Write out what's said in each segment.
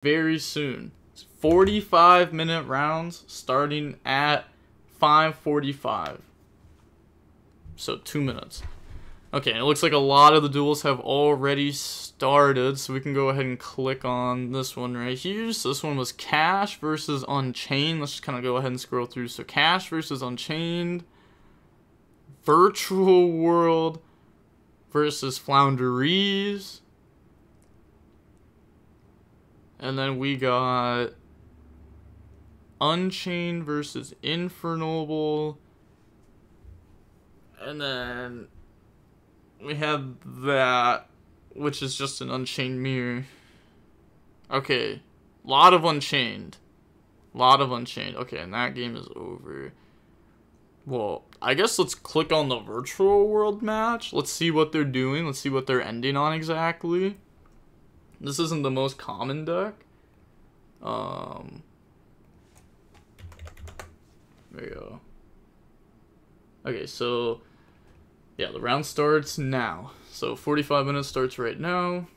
very soon. It's 45-minute rounds starting at 5:45. So 2 minutes. Okay, and it looks like a lot of the duels have already started, so we can go ahead and click on this one right here. So this one was Cash versus Unchained. Let's just kind of go ahead and scroll through. So Cash versus Unchained, Virtual World versus Flounderies, and then we got Unchained versus Infernoble, and then we have that, which is just an Unchained mirror. Okay, lot of Unchained. Okay, and that game is over. Well, I guess let's click on the Virtual World match. Let's see what they're doing. Let's see what they're ending on exactly. This isn't the most common deck. There you go. Okay, so yeah, the round starts now. So 45 minutes starts right now.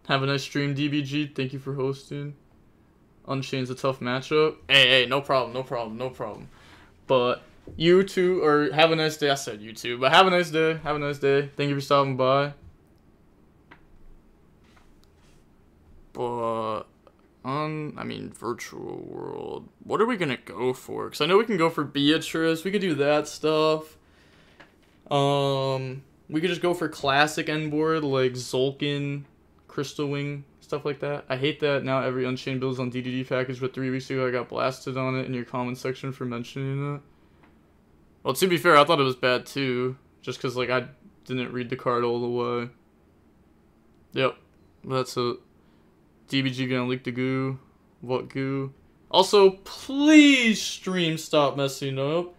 Have a nice stream, DBG. Thank you for hosting. Unchained's a tough matchup. Hey, no problem. But you two, or have a nice day. I said you two, but have a nice day. Thank you for stopping by. But I mean, Virtual World. What are we gonna go for? Because I know we can go for Beatrice. We could do that stuff. We could just go for classic end board like Zolkin, Crystal Wing, stuff like that. I hate that now every Unchained build is on DDD package, but 3 weeks ago I got blasted on it in your comment section for mentioning it. Well, to be fair, I thought it was bad too, just because like I didn't read the card all the way. Yep, that's it. DBG gonna leak the goo. What goo? Also, please stream stop messing up.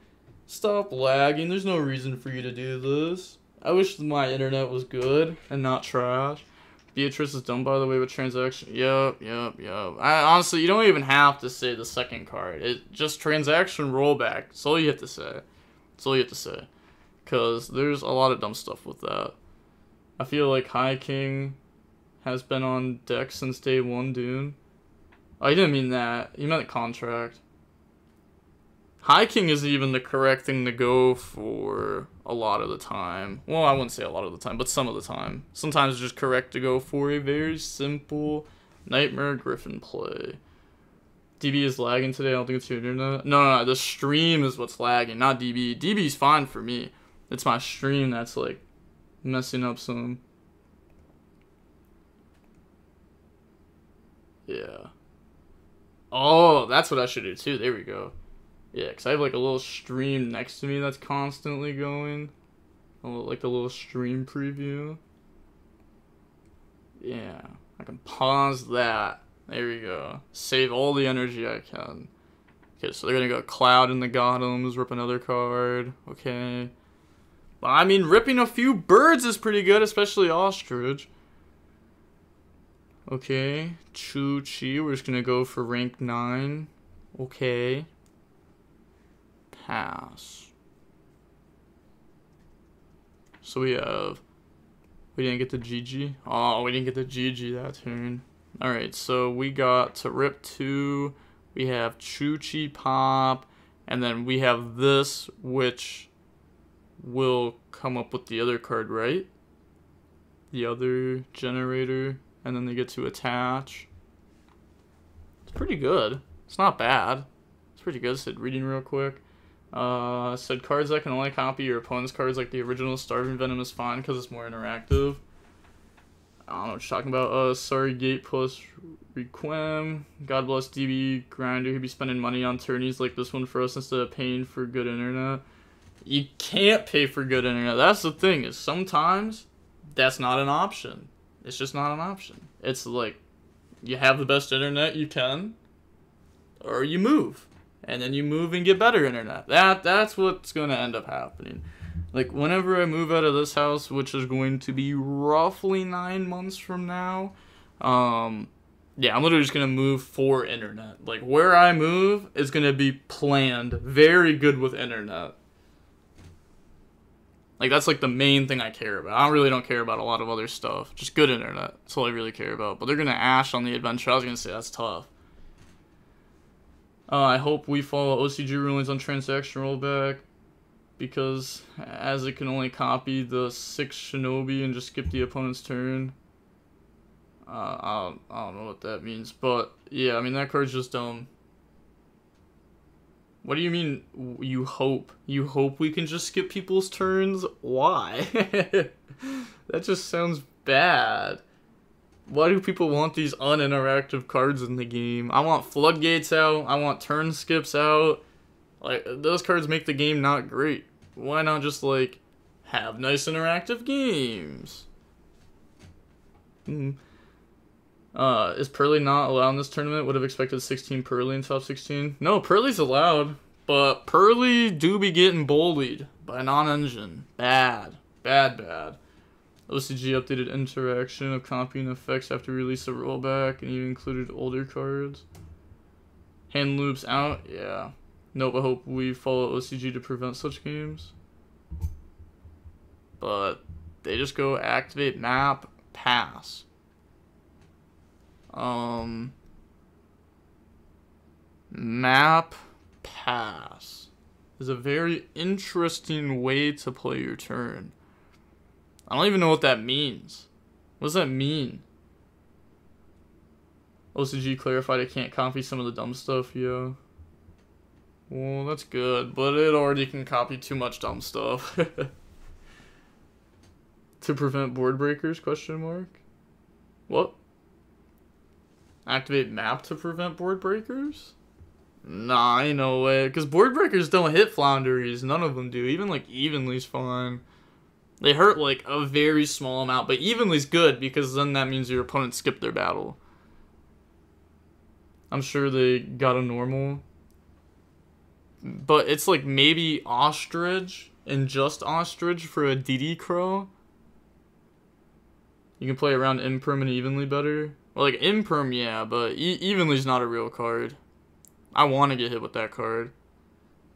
Stop lagging. There's no reason for you to do this. I wish my internet was good and not trash. Beatrice is done, by the way, with transaction. Yup. Honestly, you don't even have to say the second card. It just transaction rollback. That's all you have to say. Because there's a lot of dumb stuff with that. I feel like High King has been on deck since day one, dude. Oh, you didn't mean that. You meant contract. High King isn't even the correct thing to go for a lot of the time. Well, I wouldn't say a lot of the time, but some of the time. Sometimes it's just correct to go for a very simple Nightmare Griffin play. DB is lagging today. I don't think it's your internet. No. The stream is what's lagging, not DB. DB's fine for me. It's my stream that's like messing up some. Yeah. Oh, that's what I should do too. There we go. Yeah, because I have like a little stream next to me that's constantly going. Like a little stream preview. Yeah, I can pause that. There we go. Save all the energy I can. Okay, so they're going to go Cloud in the Gothams, rip another card. Okay. But I mean, ripping a few birds is pretty good, especially Ostrich. Okay, Chu-Chi, we're just going to go for rank 9. Okay. Pass. So we didn't get the GG. Oh, we didn't get the GG that turn. Alright, so we got to rip 2. We have Chu-Chi pop. And then we have this, which will come up with the other card, right? The other generator. And then they get to attach. It's pretty good. It's not bad. It's pretty good. Said reading real quick. Said cards that can only copy your opponent's cards, like the original Starving Venom, is fine because it's more interactive. I don't know what you're talking about. Sorry, Gate plus Requiem. God bless DB Grinder. He'd be spending money on tourneys like this one for us instead of paying for good internet. You can't pay for good internet. That's the thing, is sometimes that's not an option. It's just not an option. It's like, you have the best internet you can, or you move. And then you move and get better internet. That's what's going to end up happening. Like, whenever I move out of this house, which is going to be roughly 9 months from now, yeah, I'm literally just going to move for internet. Like, where I move is going to be planned very good with internet. Like, that's like the main thing I care about. I really don't care about a lot of other stuff. Just good internet. That's all I really care about. But they're going to Ash on the adventure. I was going to say that's tough. I hope we follow OCG rulings on transaction rollback, because as it can only copy the 6 Shinobi and just skip the opponent's turn. I don't know what that means, but yeah, I mean, that card's just dumb. What do you mean, you hope? You hope we can just skip people's turns? Why? That just sounds bad. Why do people want these uninteractive cards in the game? I want floodgates out. I want turn skips out. Like, those cards make the game not great. Why not just, like, have nice interactive games? Is Pearly not allowed in this tournament? Would have expected 16 Pearly in top 16. No, Pearly's allowed, but Pearly do be getting bullied by non-engine. Bad. Bad, bad. OCG updated interaction of copying effects after release of rollback, and even included older cards. Hand loops out? Yeah. Nope, I hope we follow OCG to prevent such games. But they just go activate map, pass. Map, pass is a very interesting way to play your turn. I don't even know what that means. What does that mean? OCG clarified it can't copy some of the dumb stuff, yeah. Well, that's good, but it already can copy too much dumb stuff. To prevent board breakers, question mark? What? Activate map to prevent board breakers? Nah, ain't no way. Because board breakers don't hit flounderies. None of them do. Even, like, evenly's fine. They hurt, like, a very small amount. But evenly's good, because then that means your opponent skipped their battle. I'm sure they got a normal. But it's, like, maybe ostrich and just ostrich for a DD crow. You can play around imperm and evenly better. Well, like, imperm, yeah, but evenly's not a real card. I want to get hit with that card.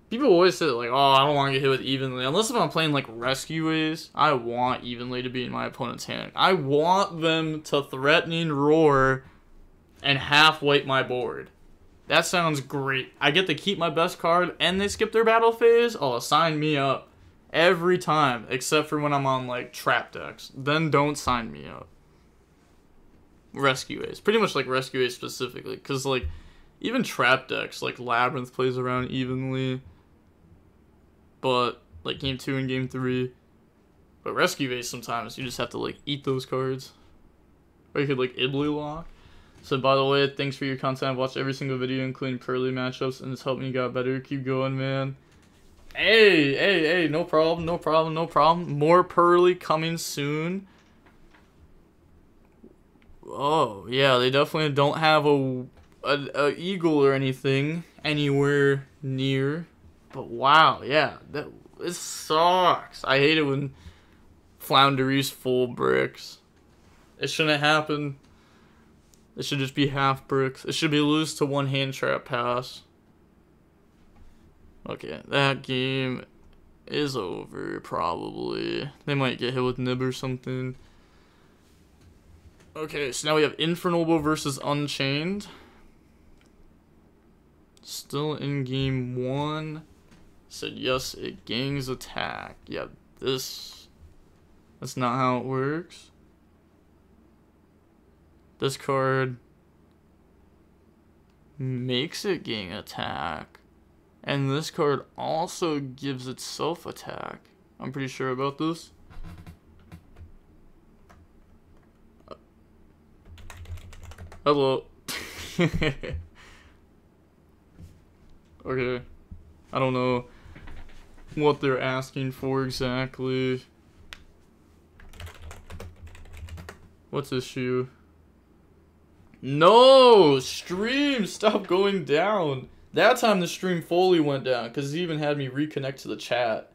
People always say, like, oh, I don't want to get hit with evenly. Unless if I'm playing, like, rescue ways, I want evenly to be in my opponent's hand. I want them to threatening roar and half wipe my board. That sounds great. I get to keep my best card and they skip their battle phase? Oh, sign me up. Every time, except for when I'm on, like, trap decks. Then don't sign me up. Rescue Ace. Pretty much, like, Rescue Ace specifically. Because, like, even trap decks, like, Labyrinth plays around evenly. But, like, Game 2 and Game 3. But Rescue Ace, sometimes, you just have to, like, eat those cards. Or you could, like, Ibly lock. So, by the way, thanks for your content. I've watched every single video, including Pearly matchups, and it's helped me get better. Keep going, man. Hey, no problem. More Pearly coming soon. Oh, yeah, they definitely don't have a eagle or anything anywhere near. But wow, yeah, it sucks. I hate it when Floundery's full bricks. It shouldn't happen. It should just be half bricks. It should be lose to one hand trap pass. Okay, that game is over, probably. They might get hit with Nib or something. Okay, so now we have Infernal versus Unchained. Still in game 1. Said yes, it gangs attack. Yeah, that's not how it works. This card makes it gang attack. And this card also gives itself attack. I'm pretty sure about this. Hello. Okay. I don't know what they're asking for exactly. What's issue? No! Stream! Stop going down! That time the stream fully went down, because it even had me reconnect to the chat.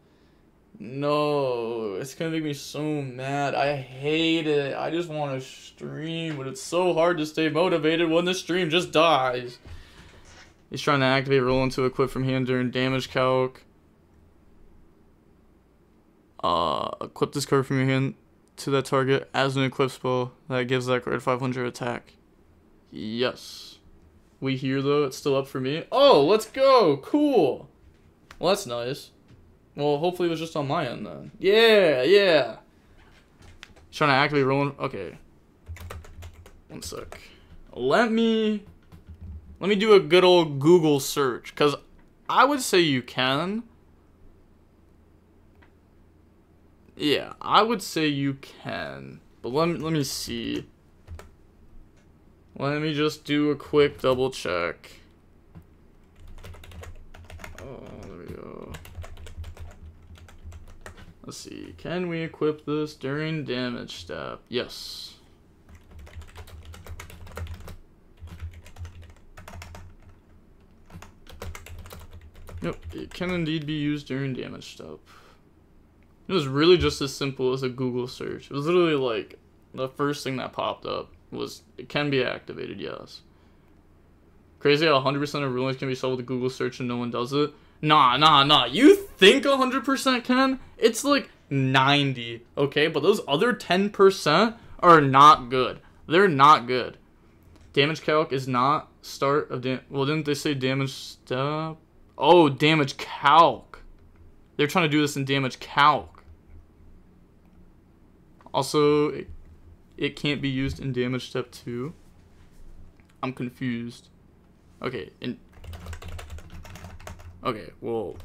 No, it's gonna make me so mad. I hate it. I just want to stream, but it's so hard to stay motivated when the stream just dies. He's trying to activate roll into equip from hand during damage calc. Equip this card from your hand to that target as an equip spell that gives that card 500 attack. Yes. We hear though, it's still up for me. Oh, let's go! Cool! Well, that's nice. Well, hopefully it was just on my end then. Yeah, yeah! Trying to activate rolling. Okay. One sec. Let me do a good old Google search, because I would say you can. Yeah, I would say you can. But let me see. Let me just do a quick double check. Oh, there we go. Let's see. Can we equip this during damage step? Yes. Yep, it can indeed be used during damage step. It was really just as simple as a Google search. It was literally like the first thing that popped up was it can be activated, yes. Crazy how 100% of rulings can be solved with a Google search and no one does it. Nah. You think 100% can? It's like 90, okay? But those other 10% are not good. They're not good. Damage calc is not start of well, didn't they say damage step? Oh, damage calc. They're trying to do this in damage calc. Also, it can't be used in damage step 2. I'm confused. Okay, okay, well,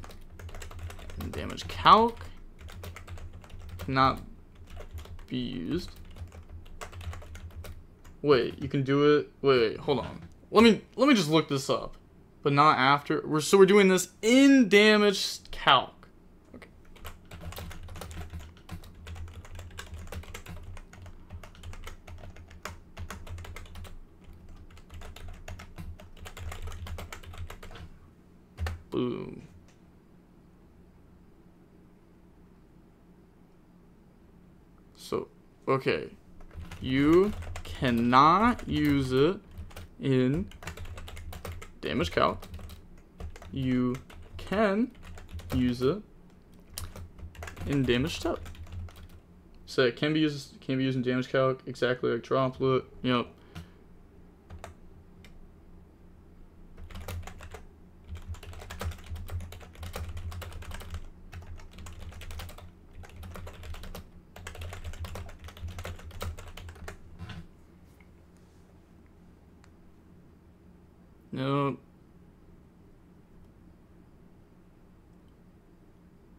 in damage calc cannot be used. Wait, you can do it. Wait, hold on. Let me just look this up. But not after. So we're doing this in damage calc. Okay. Boom. So, okay. You cannot use it in damage calc. You can use it in damage step. So it can be used in damage calc, exactly like droplet. Yep. Nope.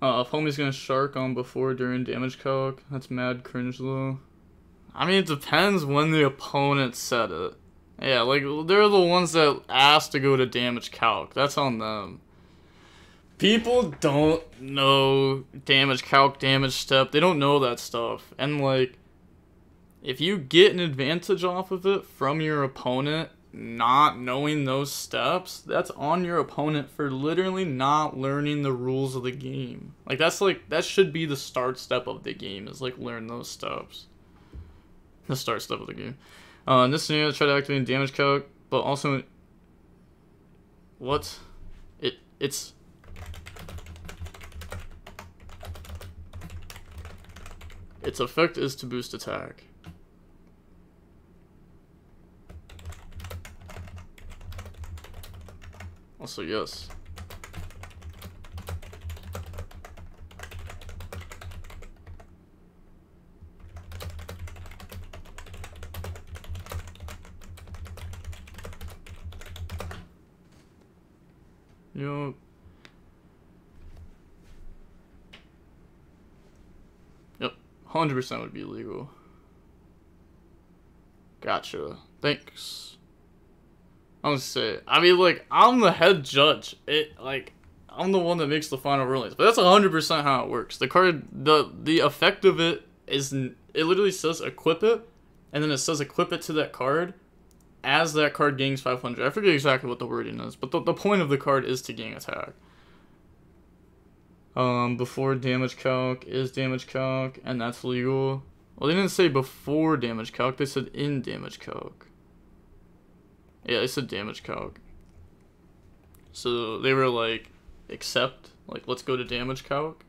If homie's gonna shark on before during damage calc, that's mad cringe though. I mean, it depends when the opponent said it. Yeah, like, they're the ones that asked to go to damage calc. That's on them. People don't know damage calc, damage step. They don't know that stuff. And, like, if you get an advantage off of it from your opponent not knowing those steps, that's on your opponent for literally not learning the rules of the game. Like, that should be the start step of the game, is like learn those steps. The start step of the game. In this scenario, try to activate damage calc, but also what? Its effect is to boost attack. Also, yes. Yup. Yep. 100% would be illegal. Gotcha. Thanks. I was say, I mean, like, I'm the head judge. I'm the one that makes the final rulings. But that's 100% how it works. The card, the effect of it is, it literally says equip it, and then it says equip it to that card as that card gains 500. I forget exactly what the wording is, but the point of the card is to gain attack. Before damage calc is damage calc, and that's legal. Well, they didn't say before damage calc, they said in damage calc. Yeah, they said damage calc. So they were like, accept, like, let's go to damage calc.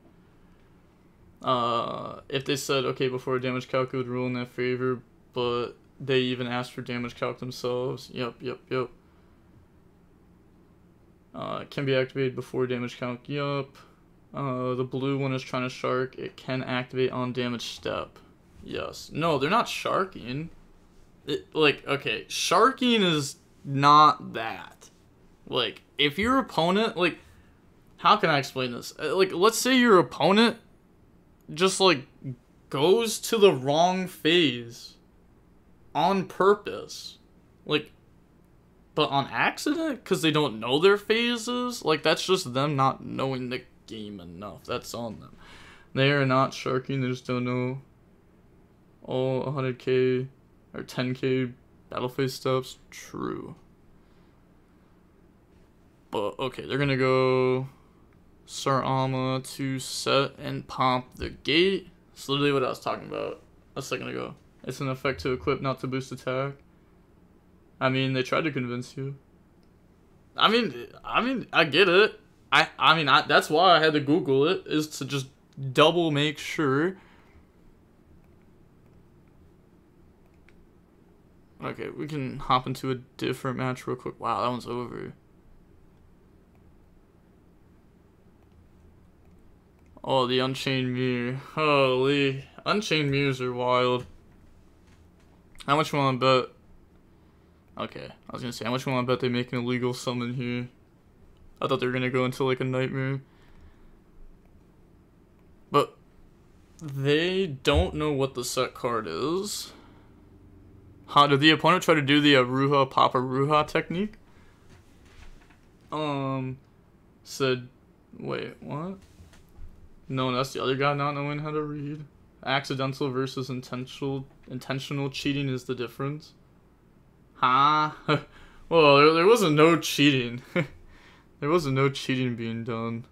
If they said, okay, before damage calc would rule in their favor, but they even asked for damage calc themselves. Yep. It can be activated before damage calc. Yup. The blue one is trying to shark. It can activate on damage step. Yes. No, they're not sharking. Okay, sharking is not that. Like, if your opponent, like, how can I explain this? Like, let's say your opponent just, like, goes to the wrong phase on purpose. Like, but on accident? Because they don't know their phases? Like, that's just them not knowing the game enough. That's on them. They are not sharking, they just don't know all 100k or 10k battle phase steps. True. But, okay, they're gonna go Sarama to set and pop the gate. It's literally what I was talking about a second ago. It's an effect to equip, not to boost attack. I mean, they tried to convince you. I mean, I get it. I mean, that's why I had to Google it, is to just double make sure. Okay, we can hop into a different match real quick. Wow, that one's over. Oh, the Unchained Mirror. Holy. Unchained Mirrors are wild. How much you want to bet? Okay, I was going to say, how much you want to bet they make an illegal summon here? I thought they were going to go into, like, a nightmare. But they don't know what the set card is. How did the opponent try to do the Aruha Papa Ruha technique? Said, wait, what? No, that's the other guy not knowing how to read. Accidental versus intentional cheating is the difference. Huh? Well, there wasn't no cheating. There wasn't no cheating being done.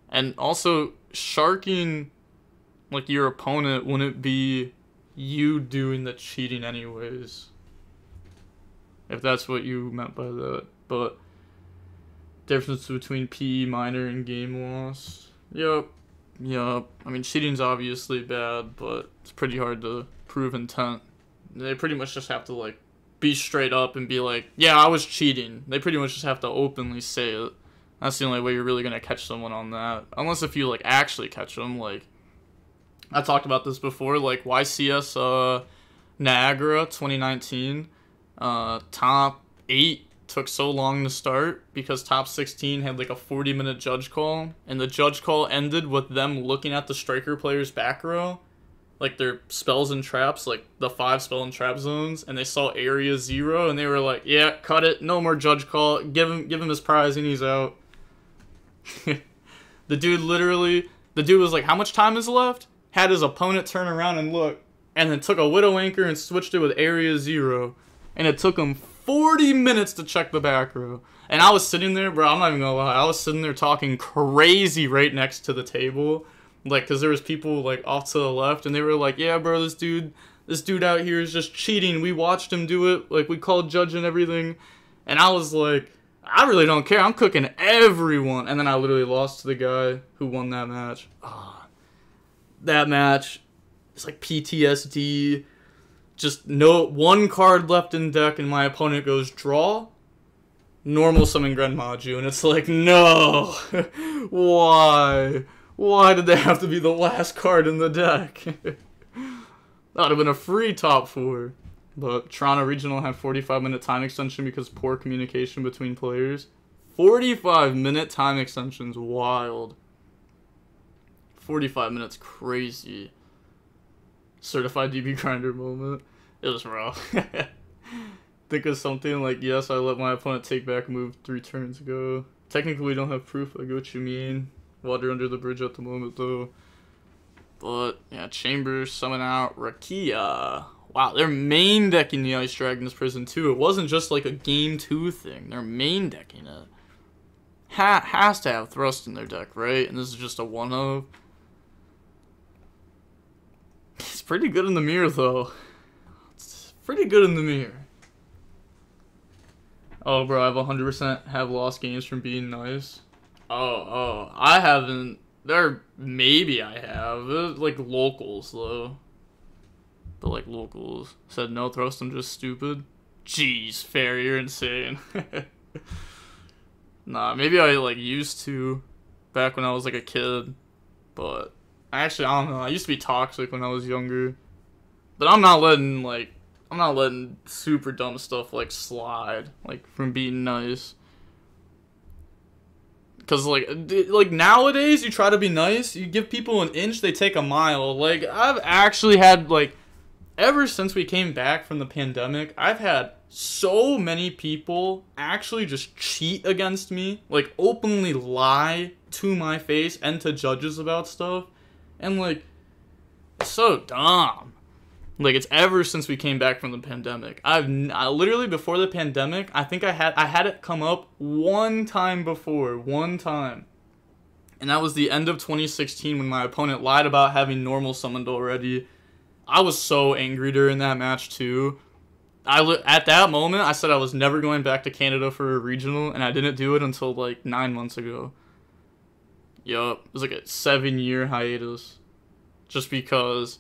And also, sharking, like, your opponent wouldn't be you doing the cheating anyways. If that's what you meant by that. But difference between PE minor and game loss. Yup. I mean, cheating's obviously bad, but it's pretty hard to prove intent. They pretty much just have to, like, be straight up and be like, yeah, I was cheating. They pretty much just have to openly say it. That's the only way you're really gonna catch someone on that. Unless if you, like, actually catch them. Like, I talked about this before, like, YCS Niagara 2019, top 8 took so long to start because top 16 had like a 40-minute judge call, and the judge call ended with them looking at the striker player's back row, like their spells and traps, like the 5 spell and trap zones, and they saw area 0, and they were like, yeah, cut it, no more judge call, give him his prize and he's out. The dude was like, how much time is left? Had his opponent turn around and look, and then took a Widow Anchor and switched it with area 0, and it took him 40 minutes to check the back row. And I was sitting there, bro, I'm not even gonna lie, I was sitting there talking crazy right next to the table, like, because there was people, like, off to the left, and they were like, yeah, bro, this dude out here is just cheating, we watched him do it, like, we called judge and everything. And I was like, I really don't care, I'm cooking everyone. And then I literally lost to the guy who won that match. Oh, that match, it's like PTSD. Just no one card left in deck, and my opponent goes draw, normal summon Grenmaju, and it's like, no, why did they have to be the last card in the deck? That would have been a free top 4. But Toronto Regional had 45-minute time extension because poor communication between players. 45-minute time extensions, wild. 45 minutes, crazy. Certified DB grinder moment. It was rough. Think of something like, yes, I let my opponent take back a move 3 turns ago. Technically, we don't have proof. I get what you mean. Water under the bridge at the moment, though. But, yeah, Chambers, summon out Rakia. Wow, they're main decking the Ice Dragon's Prison, too. It wasn't just like a game 2 thing. They're main decking it. Has to have Thrust in their deck, right? And this is just a one-of. It's pretty good in the mirror, though. It's pretty good in the mirror. Oh, bro, I've 100% have lost games from being nice. Oh, I haven't. There, maybe I have. Like, locals, though. But, like, locals. Said no thrust, I'm just stupid. Jeez, Fairy, you're insane. Nah, maybe I, like, used to back when I was, like, a kid. But, actually, I don't know. I used to be toxic when I was younger. But I'm not letting super dumb stuff, like, slide. Like, from being nice. Because, like, nowadays, you try to be nice. You give people an inch, they take a mile. Like, I've actually had, like, ever since we came back from the pandemic, I've had so many people actually just cheat against me. Like, openly lie to my face and to judges about stuff. And, like, it's so dumb. Like, it's ever since we came back from the pandemic. I literally, before the pandemic, I think I had it come up one time before. One time. And that was the end of 2016 when my opponent lied about having normal summoned already. I was so angry during that match, too. At that moment, I said I was never going back to Canada for a regional, and I didn't do it until, like, 9 months ago. Yup. It was like a 7-year hiatus. Just because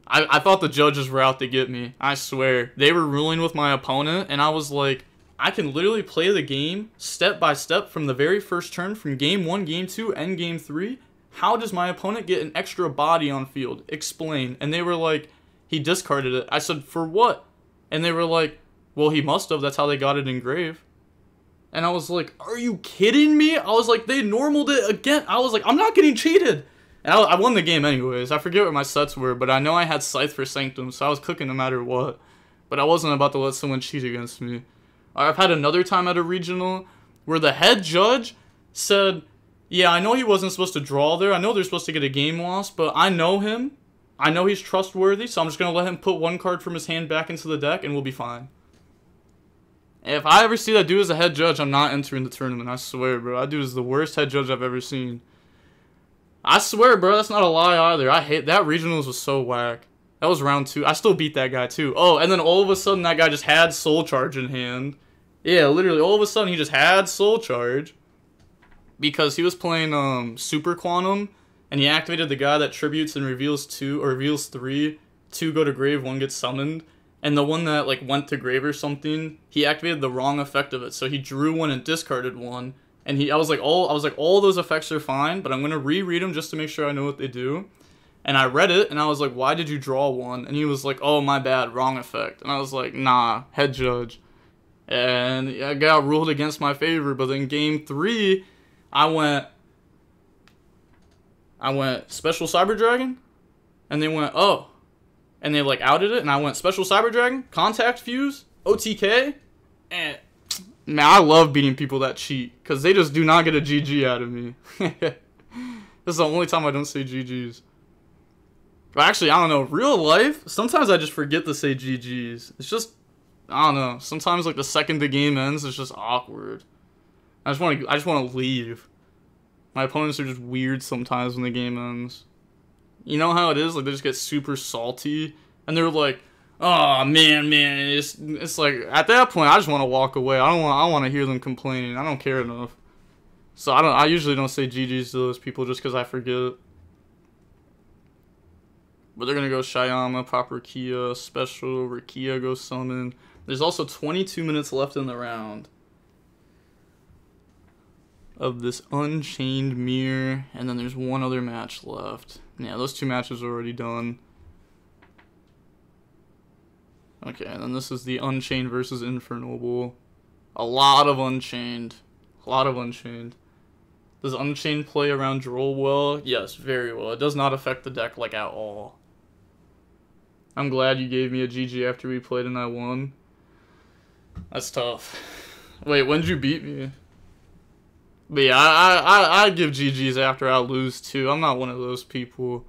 I thought the judges were out to get me. I swear. They were ruling with my opponent, and I was like, I can literally play the game step by step from the very first turn, from game 1, game 2, and game 3. How does my opponent get an extra body on field? Explain. And they were like, he discarded it. I said, for what? And they were like, well, he must have. That's how they got it engraved. And I was like, are you kidding me? I was like, they normaled it again. I was like, I'm not getting cheated. And I won the game anyways. I forget what my sets were, but I know I had Scythe for Sanctum, so I was cooking no matter what. But I wasn't about to let someone cheat against me. I've had another time at a regional where the head judge said, yeah, I know he wasn't supposed to draw there. I know they're supposed to get a game loss, but I know him. I know he's trustworthy, so I'm just going to let him put one card from his hand back into the deck, and we'll be fine. And if I ever see that dude as a head judge, I'm not entering the tournament. I swear, bro. That dude is the worst head judge I've ever seen. I swear, bro, that's not a lie either. I hate that. Regionals was so whack. That was round 2. I still beat that guy, too. Oh, and then all of a sudden, that guy just had Soul Charge in hand. Yeah, literally, all of a sudden, he just had Soul Charge. Because he was playing Super Quantum, and he activated the guy that tributes and reveals 2, or reveals 3. 2 go to grave, 1 gets summoned. And the one that, like, went to grave or something, he activated the wrong effect of it. So he drew 1 and discarded 1. And I was like, all those effects are fine, but I'm going to reread them just to make sure I know what they do. And I read it, and I was like, why did you draw 1? And he was like, oh, my bad, wrong effect. And I was like, nah, head judge. And I got ruled against my favor, but then game 3, I went Special Cyber Dragon, and they went, oh. And they, like, outed it, and I went Special Cyber Dragon, Contact Fuse, OTK, and man, I love beating people that cheat, because they just do not get a GG out of me. This is the only time I don't say GGs. But actually, I don't know, real life, sometimes I just forget to say GGs. It's just, I don't know, sometimes, like, the second the game ends, it's just awkward. I just want to leave. My opponents are just weird sometimes when the game ends. You know how it is? Like, they just get super salty, and they're like, oh, man, it's like, at that point, I just want to walk away. I don't want to hear them complaining. I don't care enough. So, I usually don't say GGs to those people just because I forget. But they're going to go Shyama, pop Rakia, special, Rakia go summon. There's also 22 minutes left in the round of this Unchained Mirror, and then there's one other match left. Yeah, those 2 matches are already done. Okay, and then this is the Unchained versus Infernal Bowl. A lot of Unchained. A lot of Unchained. Does Unchained play around Droll well? Yes, very well. It does not affect the deck, like, at all. I'm glad you gave me a GG after we played and I won. That's tough. Wait, when did you beat me? But yeah, I give GGs after I lose too. I'm not one of those people.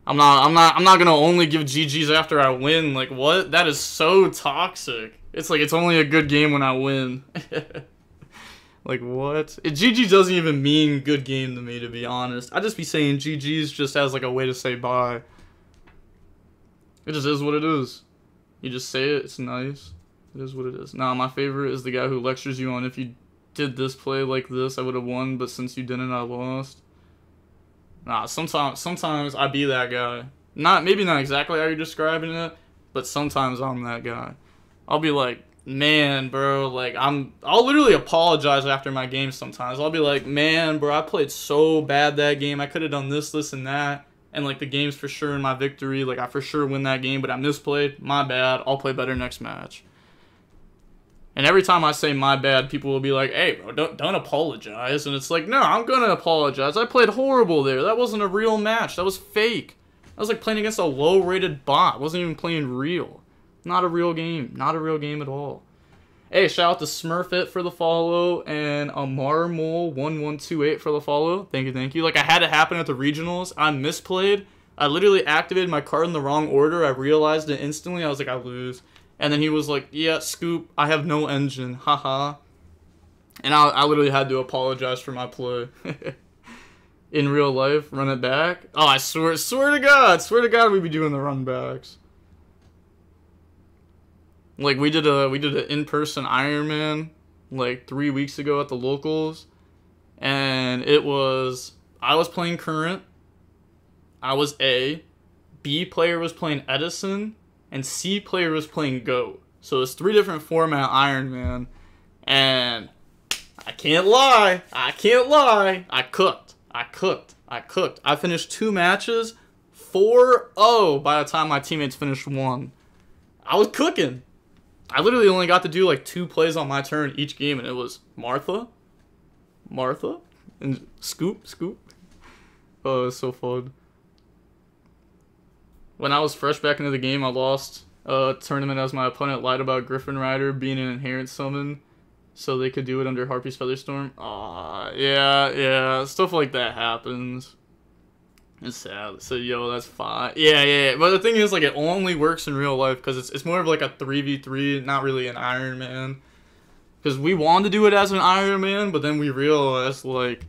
I'm not gonna only give GGs after I win. Like, what? That is so toxic. It's like, it's only a good game when I win. Like, what? GG doesn't even mean good game to me, to be honest. I just be saying GGs just as like a way to say bye. It just is what it is. You just say it, it's nice. It is what it is. Nah, my favorite is the guy who lectures you on, if you did this play like this, I would have won, but since you didn't, I lost. Nah, sometimes I be that guy. Maybe not exactly how you're describing it, but sometimes I'm that guy. I'll be like, man, bro, like I'll literally apologize after my game sometimes. I'll be like, man, bro, I played so bad that game. I could have done this, this, and that. And like the game's for sure in my victory. Like I for sure win that game, but I misplayed. My bad. I'll play better next match. And every time I say my bad, people will be like, hey, bro, don't apologize. And it's like, no, I'm gonna apologize. I played horrible there. That wasn't a real match. That was fake. I was like playing against a low-rated bot. I wasn't even playing real. Not a real game. Not a real game at all. Hey, shout out to Smurfit for the follow and Amarmole1128 for the follow. Thank you, thank you. Like, I had it happen at the regionals. I misplayed. I literally activated my card in the wrong order. I realized it instantly. I was like, I lose. And then he was like, yeah, Scoop, I have no engine. Haha. And I literally had to apologize for my play. In real life, run it back. Oh, I swear to God, we'd be doing the run backs. Like we did an in-person Ironman like 3 weeks ago at the locals, and I was playing current. I was A, B player was playing Edison, and C player was playing Goat. So it's 3 different format Ironman, and I can't lie, I cooked. I finished 2 matches, 4-0 by the time my teammates finished 1. I was cooking. I literally only got to do like 2 plays on my turn each game, and it was Martha, and Scoop. Oh, it was so fun. When I was fresh back into the game, I lost a tournament as my opponent lied about Griffin Rider being an inherent summon, so they could do it under Harpy's Featherstorm. Aw, yeah, stuff like that happens. It's sad. So, yo, that's fine. Yeah. But the thing is, like, it only works in real life because it's more of like a 3v3, not really an Iron Man. Because we wanted to do it as an Iron Man, but then we realized, like,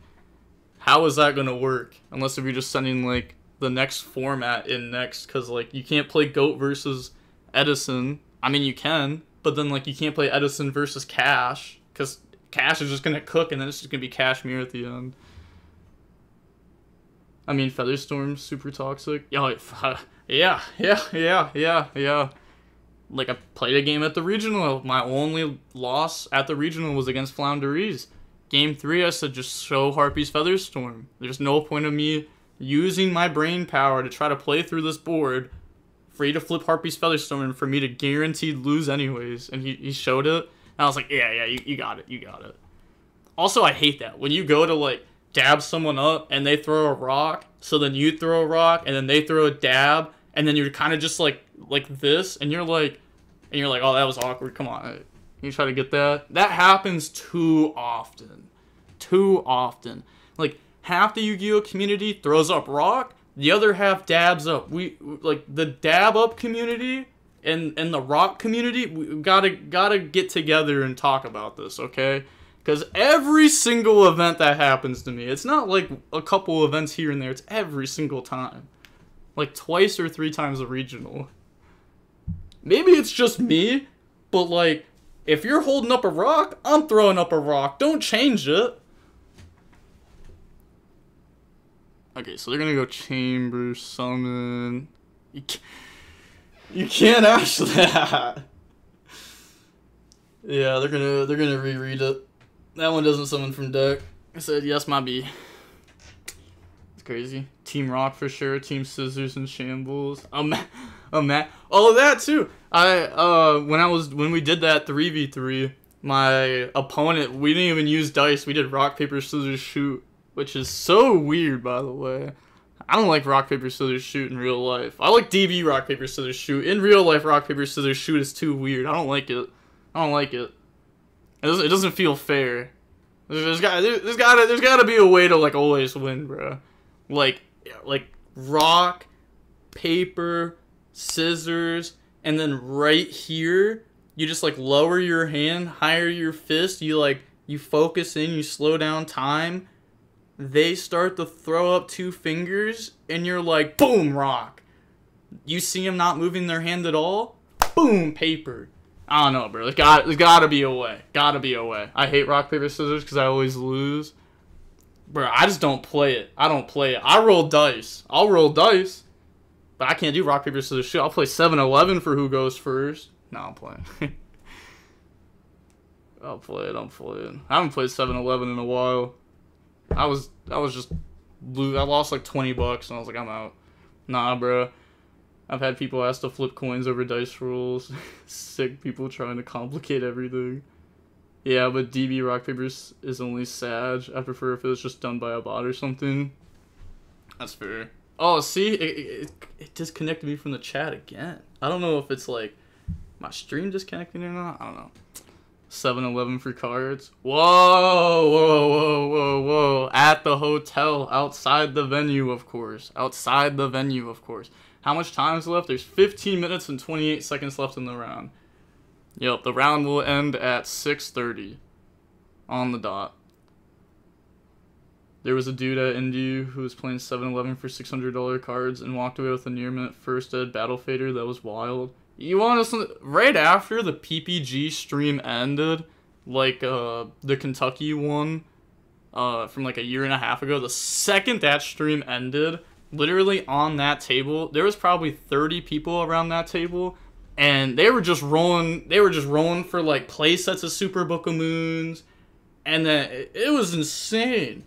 how is that going to work? Unless if you're just sending, like, the next format in next. Because, like, you can't play Goat versus Edison. I mean, you can, but then, like, you can't play Edison versus Cash. Because Cash is just going to cook, and then it's just going to be Cashmere at the end. I mean, Featherstorm's super toxic. Yeah. Like, I played a game at the regional. My only loss at the regional was against Flounderies. Game 3, I said, just show Harpy's Featherstorm. There's no point of me using my brain power to try to play through this board for you to flip Harpy's Featherstorm and for me to guaranteed lose anyways. And he showed it. And I was like, yeah, you got it. Also, I hate that. When you go to, like, dab someone up and they throw a rock, so then you throw a rock and then they throw a dab, and then you're kind of just like this, and you're like, oh, that was awkward. Come on, you try to get that. That happens too often. Like, half the Yu-Gi-Oh community throws up rock, the other half dabs up. We like the dab up community and the rock community. We gotta get together and talk about this, okay? Because every single event that happens to me, it's not like a couple events here and there, it's every single time. Like twice or 3 times a regional. Maybe it's just me, but like, if you're holding up a rock, I'm throwing up a rock. Don't change it. Okay, so they're gonna go Chamber, Summon. You can't ask that. Yeah, they're gonna reread it. That one doesn't summon from deck. I said, yes, my B. It's crazy. Team Rock for sure. Team Scissors and Shambles. Oh, that too. When we did that 3v3, my opponent, we didn't even use dice. We did rock, paper, scissors, shoot, which is so weird, by the way. I don't like rock, paper, scissors, shoot in real life. I like DB rock, paper, scissors, shoot. In real life, rock, paper, scissors, shoot is too weird. I don't like it. It doesn't feel fair. There's gotta be a way to like always win, bro. Like rock, paper, scissors, and then right here you just like lower your hand, higher your fist. You focus in, you slow down time. They start to throw up 2 fingers, and you're like, boom, rock. You see them not moving their hand at all. Boom, paper. I don't know, bro. There's gotta be a way. I hate rock, paper, scissors because I always lose. Bro, I just don't play it. I don't play it. I roll dice. I'll roll dice. But I can't do rock, paper, scissors, shoot. I'll play 7-Eleven for who goes first. No, I'm playing. I'll play it. I haven't played 7-Eleven in a while. I was just blue. I lost like $20 and I was like, I'm out. Nah, bro. I've had people ask to flip coins over dice rolls. Sick people trying to complicate everything. Yeah, but DB rock papers is only Sag. I prefer if it was just done by a bot or something. That's fair. Oh, see, it disconnected me from the chat again. I don't know if it's like my stream disconnecting or not. I don't know. 7-Eleven for cards. Whoa, whoa, whoa, whoa, whoa. At the hotel, outside the venue, of course. Outside the venue, of course. How much time is left? There's 15 minutes and 28 seconds left in the round. Yep, the round will end at 6:30 on the dot. There was a dude at Indy who was playing 7-Eleven for $600 cards and walked away with a near-minute first dead battle fader. That was wild. You want to right after the PPG stream ended, like the Kentucky one from like a year and a half ago, the second that stream ended, literally on that table, there was probably 30 people around that table, and they were just rolling for like play sets of Super Book of Moons, and then it was insane.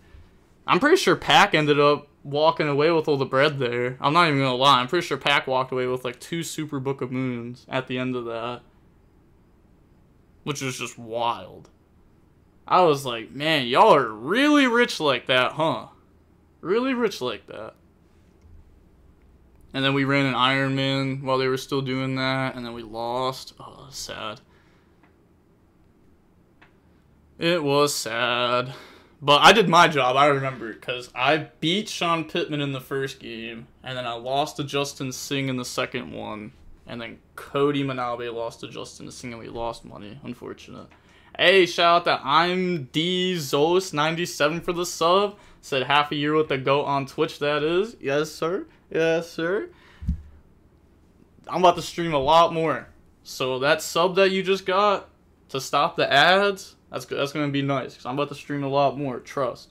I'm pretty sure Pac ended up walking away with all the bread there. I'm not even gonna lie. I'm pretty sure Pac walked away with like 2 Super Book of Moons at the end of that, which was just wild. I was like, man, y'all are really rich like that, huh? Really rich like that. And then we ran an Iron Man while they were still doing that, and then we lost. Oh, sad. It was sad. But I did my job, I remember, because I beat Sean Pittman in the first game, and then I lost to Justin Singh in the second one, and then Cody Manabe lost to Justin Singh, and we lost money. Unfortunate. Hey, shout out to I'm D Zos 97 for the sub. Said half a year with the GOAT on Twitch, that is. Yes, sir. Yes, sir. I'm about to stream a lot more. So that sub that you just got to stop the ads, that's going to be nice, because I'm about to stream a lot more, trust.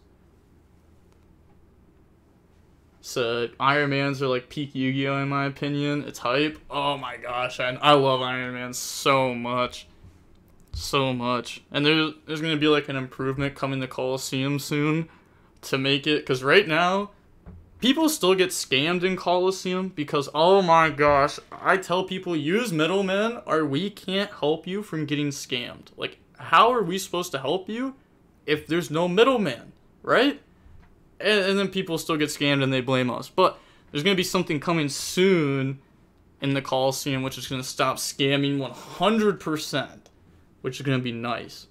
So, Iron Mans are like peak Yu-Gi-Oh! In my opinion. It's hype. Oh my gosh, I love Iron Man so much. So much. And there's going to be like an improvement coming to Coliseum soon to make it, because right now, people still get scammed in Coliseum because, oh my gosh, I tell people use middlemen or we can't help you from getting scammed. Like, how are we supposed to help you if there's no middleman, right? And then people still get scammed and they blame us. But there's going to be something coming soon in the Coliseum which is going to stop scamming 100%, which is going to be nice.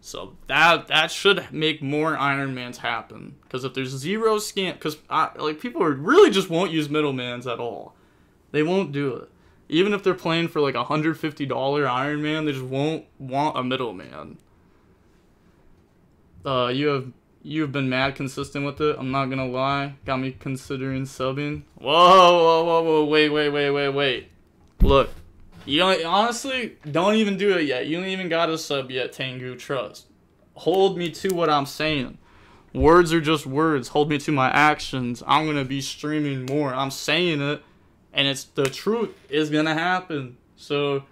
So that should make more Iron Mans happen. Because if there's zero scam, because like people really just won't use middlemans at all. They won't do it. Even if they're playing for like $150 Iron Man, they just won't want a middleman. You've been mad consistent with it. I'm not gonna lie. Got me considering subbing. Whoa, wait. Look. You honestly don't even do it yet. You don't even got a sub yet, Tengu. Trust. Hold me to what I'm saying. Words are just words. Hold me to my actions. I'm gonna be streaming more. I'm saying it, and it's the truth is gonna happen. So,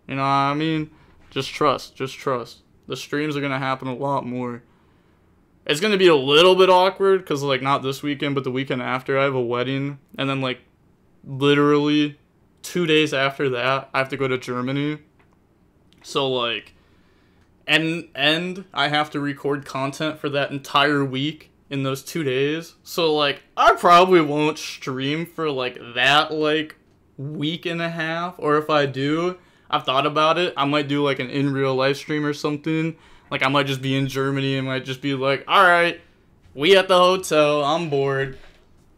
you know what I mean? Just trust. Just trust. The streams are gonna happen a lot more. It's gonna be a little bit awkward because like not this weekend, but the weekend after I have a wedding, and then like literally 2 days after that, I have to go to Germany. So, like, and I have to record content for that entire week in those 2 days. So, like, I probably won't stream for, like, that, like, week and a half. Or if I do, I've thought about it. I might do, like, an in-real life stream or something. Like, I might just be in Germany and might just be like, alright, we at the hotel, I'm bored.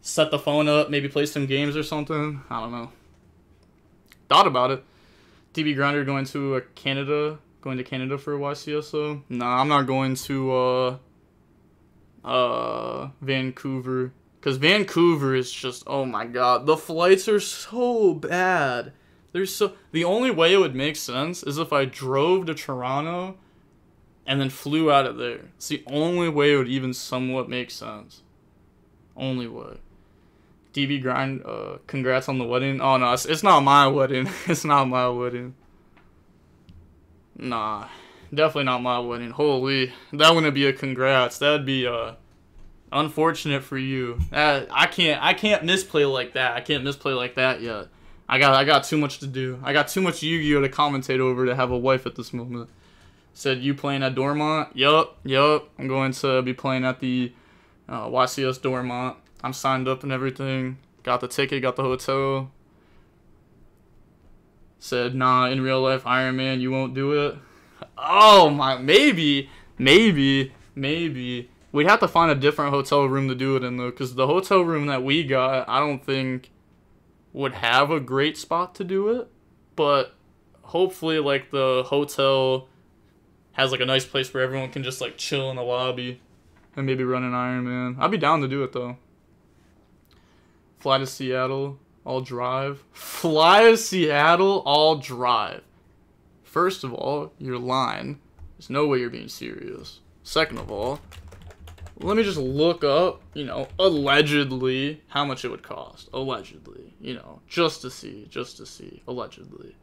Set the phone up, maybe play some games or something. I don't know. Thought about it. DB Grinder going to Canada for YCSO. Nah, I'm not going to Vancouver, because Vancouver is just, oh my god, the flights are so bad. The only way it would make sense is if I drove to Toronto and then flew out of there. It's the only way it would even somewhat make sense. Only way. DB Grind, congrats on the wedding. Oh, no, it's not my wedding. It's not my wedding. Nah, definitely not my wedding. Holy, that wouldn't be a congrats. That'd be, unfortunate for you. I can't misplay like that. I can't misplay like that yet. I got too much to do. I got too much Yu-Gi-Oh to commentate over to have a wife at this moment. Said you playing at Dormont? Yup. I'm going to be playing at the YCS Dormont. I'm signed up and everything. Got the ticket, got the hotel. Said, nah, in real life, Iron Man, you won't do it. Oh my, maybe. We'd have to find a different hotel room to do it in, though, because the hotel room that we got, I don't think would have a great spot to do it. But hopefully, like, the hotel has, like, a nice place where everyone can just, like, chill in the lobby and maybe run an Iron Man. I'd be down to do it, though. Fly to Seattle, I'll drive. Fly to Seattle, I'll drive. First of all, you're lying. There's no way you're being serious. Second of all, let me just look up, you know, allegedly, how much it would cost. Allegedly, you know, just to see, allegedly.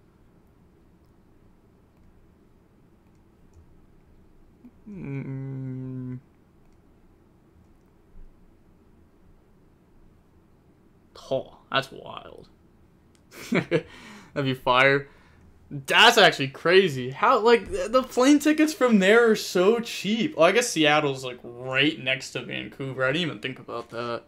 Oh, that's wild. That'd be fire. That's actually crazy. How, like, the plane tickets from there are so cheap. Well, I guess Seattle's, like, right next to Vancouver. I didn't even think about that.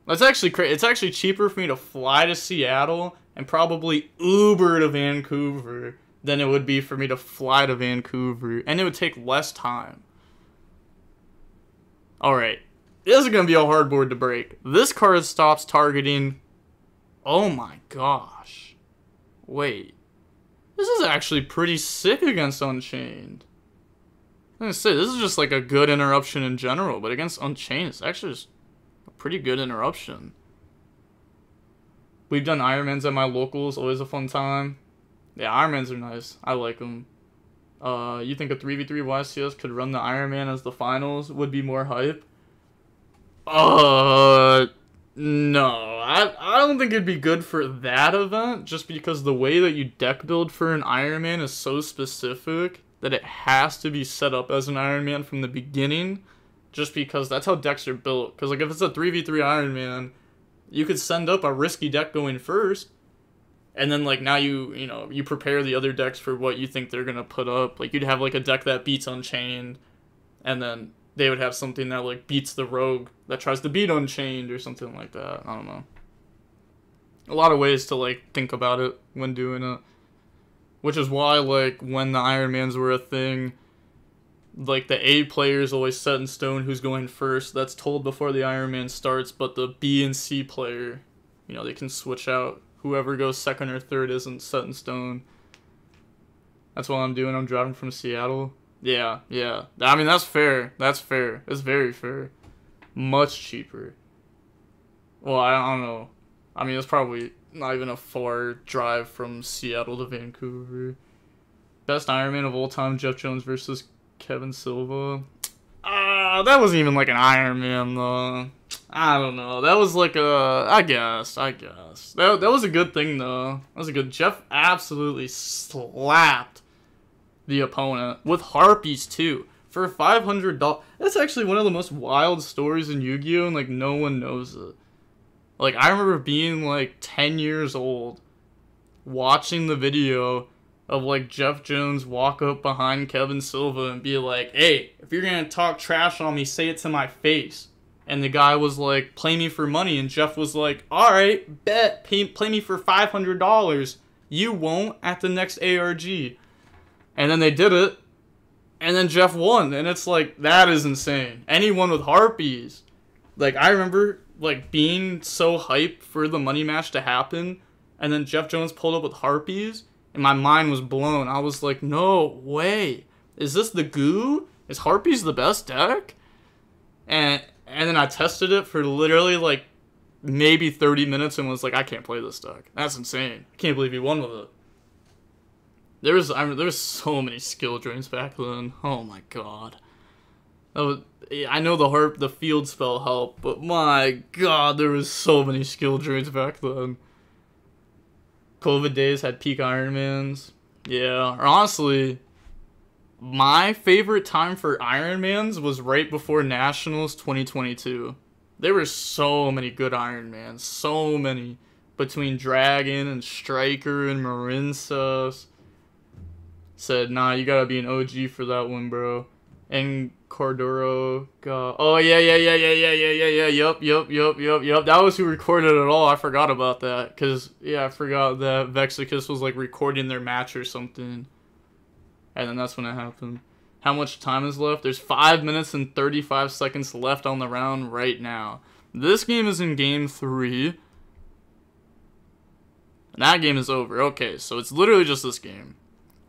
That's actually crazy. It's actually cheaper for me to fly to Seattle and probably Uber to Vancouver than it would be for me to fly to Vancouver. And it would take less time. Alright. This is going to be a hard board to break. This card stops targeting... Oh my gosh. Wait. This is actually pretty sick against Unchained. I'm going to say, this is just like a good interruption in general, but against Unchained, it's actually just a pretty good interruption. We've done Ironmans at my locals, always a fun time. Yeah, Ironmans are nice. I like them. You think a 3v3 YCS could run the Ironman as the finals? Would be more hype? No, I don't think it'd be good for that event, just because the way that you deck build for an Iron Man is so specific that it has to be set up as an Iron Man from the beginning, just because that's how decks are built. Because, like, if it's a 3v3 Iron Man, you could send up a risky deck going first, and then, like, now you prepare the other decks for what you think they're gonna put up. Like, you'd have, like, a deck that beats Unchained, and then they would have something that, like, beats the Rogue that tries to beat Unchained or something like that. I don't know. A lot of ways to, like, think about it when doing it. Which is why, like, when the Ironmans were a thing, like, the A player is always set in stone who's going first. That's told before the Ironman starts, but the B and C player, you know, they can switch out. Whoever goes second or third isn't set in stone. That's what I'm doing. I'm driving from Seattle. Yeah. I mean, that's fair. That's fair. It's very fair. Much cheaper. Well, I don't know. I mean, it's probably not even a far drive from Seattle to Vancouver. Best Ironman of all time, Jeff Jones versus Kevin Silva. That wasn't even like an Ironman, though. I don't know. That was like a... I guess. That was a good thing, though. That was a good... Jeff absolutely slapped the opponent with Harpies too for $500. That's actually one of the most wild stories in Yu-Gi-Oh, and like no one knows it. Like, I remember being like 10 years old watching the video of like Jeff Jones walk up behind Kevin Silva and be like, hey, if you're gonna talk trash on me, say it to my face. And the guy was like, play me for money, and Jeff was like, alright, bet, play me for $500. You won't at the next ARG. And then they did it, and then Jeff won, and it's like, that is insane. Anyone with Harpies. Like, I remember, like, being so hyped for the money match to happen, and then Jeff Jones pulled up with Harpies, and my mind was blown. I was like, no way. Is this the goo? Is Harpies the best deck? And then I tested it for literally, like, maybe 30 minutes and was like, I can't play this deck. That's insane. I can't believe he won with it. there was so many skill drains back then. Oh my god. I know the field spell helped, but my god, there was so many skill drains back then. COVID days had peak Ironmans. Yeah, or honestly, my favorite time for Ironmans was right before Nationals 2022. There were so many good Ironmans, so many. Between Dragon and Striker and Marinsas. Said, nah, you gotta be an OG for that one, bro. And Cordero got... Oh, yeah. Yup. That was who recorded it all. I forgot about that. Because, yeah, I forgot that Vexicus was, like, recording their match or something. And then that's when it happened. How much time is left? There's 5 minutes and 35 seconds left on the round right now. This game is in Game 3. And that game is over. Okay, so it's literally just this game.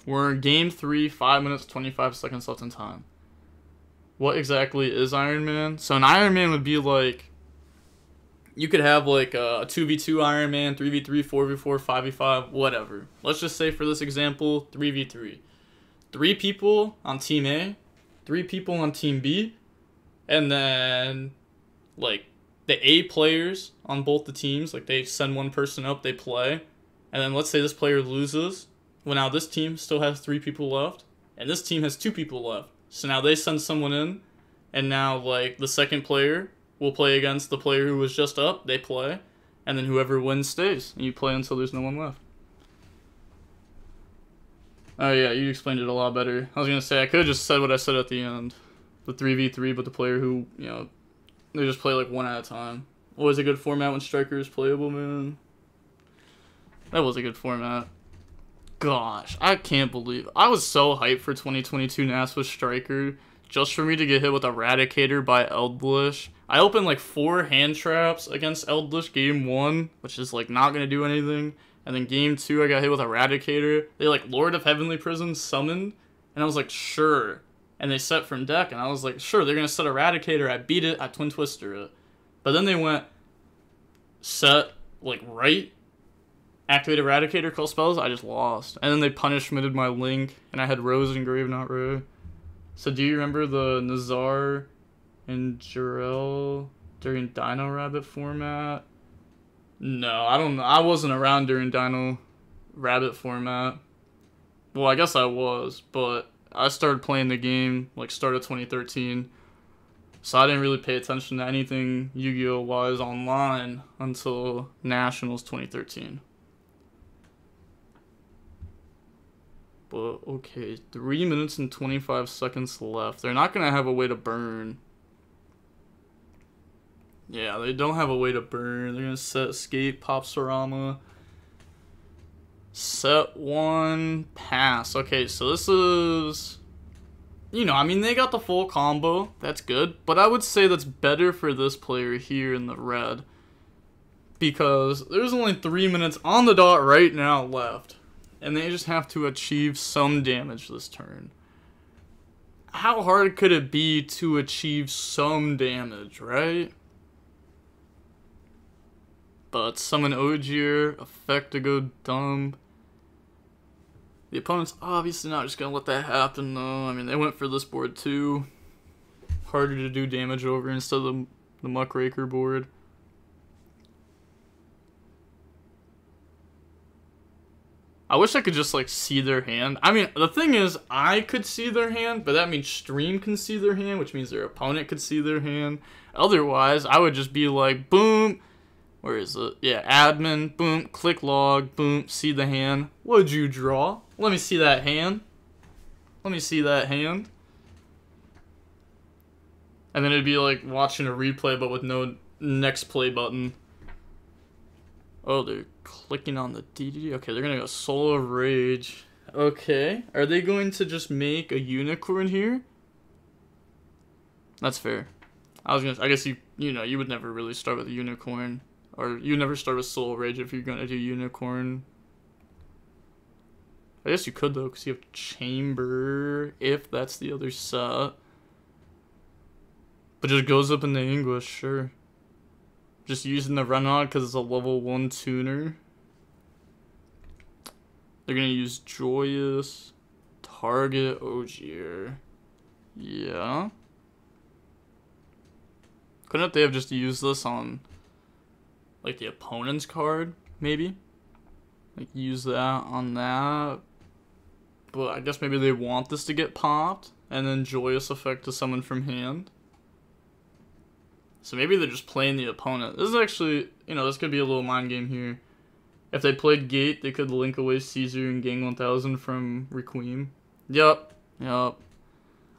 We're in Game 3, 5 minutes, 25 seconds left in time. What exactly is Iron Man? So an Iron Man would be like... You could have like a 2v2 Iron Man, 3v3, 4v4, 5v5, whatever. Let's just say for this example, 3v3. 3 people on Team A, 3 people on Team B, and then like the A players on both the teams, like they send one person up, they play, and then let's say this player loses. Well, now this team still has 3 people left, and this team has 2 people left. So now they send someone in, and now like the second player will play against the player who was just up, they play, and then whoever wins stays, and you play until there's no one left. Oh yeah, you explained it a lot better. I was gonna say, I could've just said what I said at the end. The 3v3, but the player who, you know, they just play like one at a time. Always a good format when Striker is playable, man. That was a good format. Gosh, I can't believe... I was so hyped for 2022 NAS with Striker, just for me to get hit with Eradicator by Eldlish. I opened like 4 hand traps against Eldlish game 1, which is like not gonna do anything. And then game 2, I got hit with Eradicator. They like Lord of Heavenly Prison summoned, and I was like, sure. And they set from deck, and I was like, sure, they're gonna set Eradicator. I beat it, I Twin Twister it. But then they went set like right, activate Eradicator, call spells, I just lost. And then they punishmented my Link, and I had Rose and Grave Not Ray. So do you remember the Nazar and Jarell during Dino Rabbit format? No, I don't know. I wasn't around during Dino Rabbit format. Well, I guess I was, but I started playing the game like start of 2013. So I didn't really pay attention to anything Yu-Gi-Oh! Wise online until Nationals 2013. But, okay, 3 minutes and 25 seconds left. They're not going to have a way to burn. Yeah, they don't have a way to burn. They're going to set Escape, pop Sarama. Set 1, pass. Okay, so this is... You know, I mean, they got the full combo. That's good. But I would say that's better for this player here in the red. Because there's only 3 minutes on the dot right now left. And they just have to achieve some damage this turn. How hard could it be to achieve some damage, right? But summon Ogier, effect to go dumb. The opponent's obviously not just going to let that happen, though. I mean, they went for this board, too. Harder to do damage over instead of the Muckraker board. I wish I could just, like, see their hand. I mean, the thing is, I could see their hand, but that means Stream can see their hand, which means their opponent could see their hand. Otherwise, I would just be like, boom. Where is it? Yeah, admin, boom, click log, boom, see the hand. What'd you draw? Let me see that hand. Let me see that hand. And then it'd be like watching a replay, but with no next play button. Oh, they're clicking on the DDD. Okay, they're gonna go Soul of Rage. Okay, are they going to just make a unicorn here? That's fair. I guess you know, you would never really start with a unicorn. Or you never start with Soul Rage if you're gonna do Unicorn. I guess you could though, because you have Chamber, if that's the other set. But just goes up in the English, sure. Just using the Renard because it's a level 1 tuner. They're gonna use Joyous, target Ogier. Yeah. Couldn't they have just used this on, like, the opponent's card, maybe? Like, use that on that. But I guess maybe they want this to get popped, and then Joyous effect to summon from hand. So maybe they're just playing the opponent. This is actually, you know, this could be a little mind game here. If they played Gate, they could link away Caesar and Gang 1000 from Requiem. Yup.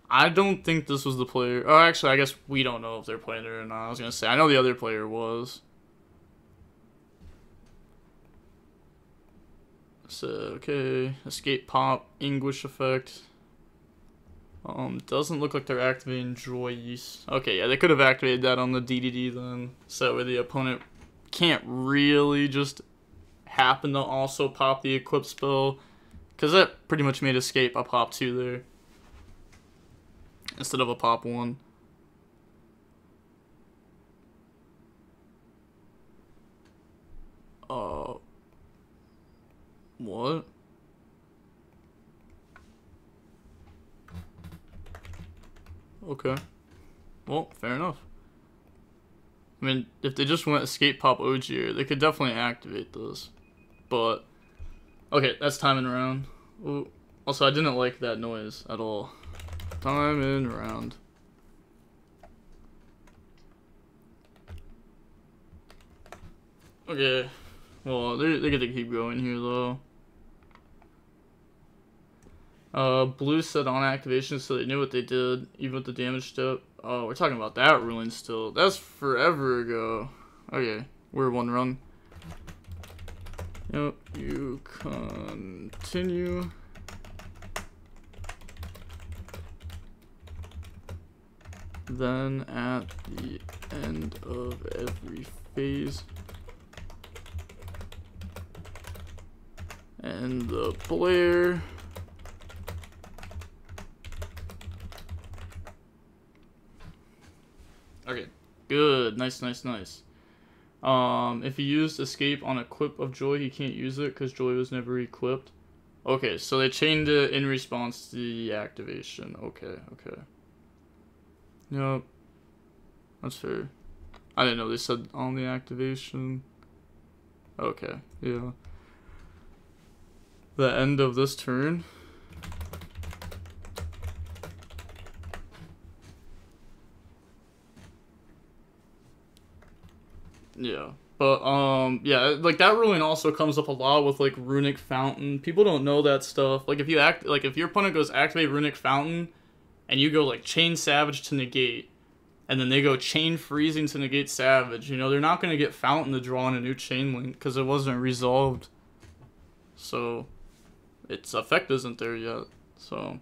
I don't think this was the player. Oh, actually, I guess we don't know if they're playing it or not. I was going to say, I know the other player was. So, okay. Escape Pop, Anguish effect. Doesn't look like they're activating Joyous. Okay, yeah, they could have activated that on the DDD then. So that way the opponent can't really just happen to also pop the Equip spell. Because that pretty much made Escape a pop 2 there. Instead of a pop 1. What? Okay. Well, fair enough. I mean, if they just went Escape Pop Ogier, they could definitely activate those. But, okay, that's timing round. Ooh. Also, I didn't like that noise at all. Timing round. Okay. Well, they get to keep going here, though. Blue said on activation, so they knew what they did, even with the damage step. Oh, we're talking about that ruling still. That's forever ago. Okay, we're 1 run. Yep, you continue. Then at the end of every phase, and the player okay, good, nice. If he used Escape on Equip of Joy, he can't use it because Joy was never equipped. Okay, so they chained it in response to the activation. Okay. Yep. That's fair. I didn't know they said on the activation. Okay, yeah. The end of this turn. Yeah. But, yeah, like, that ruling also comes up a lot with, like, Runic Fountain. People don't know that stuff. Like, if your opponent goes activate Runic Fountain, and you go, like, Chain Savage to negate, and then they go Chain Freezing to negate Savage, you know, they're not going to get Fountain to draw in a new Chain Link, because it wasn't resolved. So, its effect isn't there yet. So,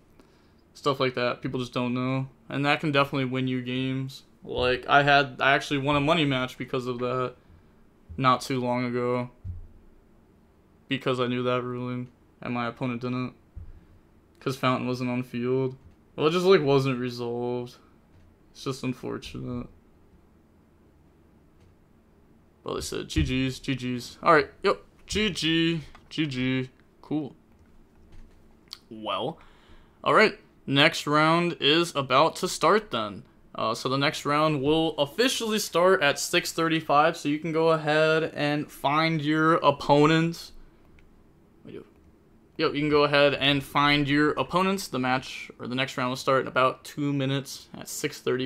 stuff like that, people just don't know. And that can definitely win you games. Like, I actually won a money match because of that not too long ago. Because I knew that ruling, and my opponent didn't. Because Fountain wasn't on field. Well, it just, like, wasn't resolved. It's just unfortunate. Well, they said GG's. Alright, yep. GG. Cool. Well, alright. Next round is about to start then. So the next round will officially start at 6:35, so you can go ahead and find your opponents. Yep, you can go ahead and find your opponents. The match, or the next round will start in about 2 minutes at 6:30.